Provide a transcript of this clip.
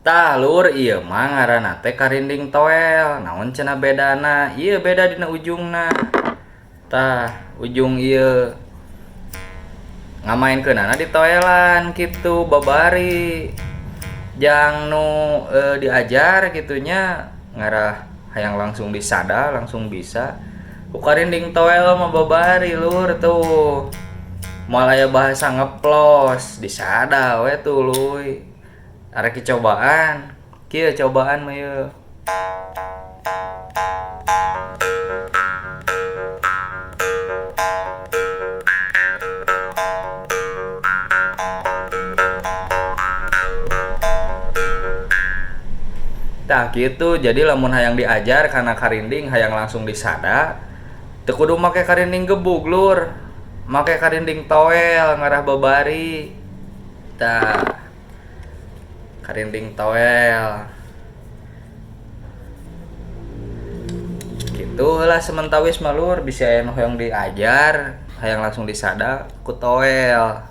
Tah lur ieu mah ngaranna teh karinding toel. Naon cenah bedana? Ieu beda dina ujungna. Tah ujung ieu ngamainkeunana di toelan kitu babari. Jang nu diajar gitunya ngarah hayang langsung disada langsung bisa. Ku karinding toel mah babari lur tuh. Moal aya bahasa ngeplos disada we tuluy. Arek cobaan. Kieu cobaan mah yeuh. Tah gitu jadi lamun hayang diajar karena karinding hayang langsung disada teu kudu make karinding gebug lur, make karinding toel ngarah babari. Tah karinding toel gitu lah sementawis mah lur bisa aya nu hayang diajar hayang langsung disada ku toel.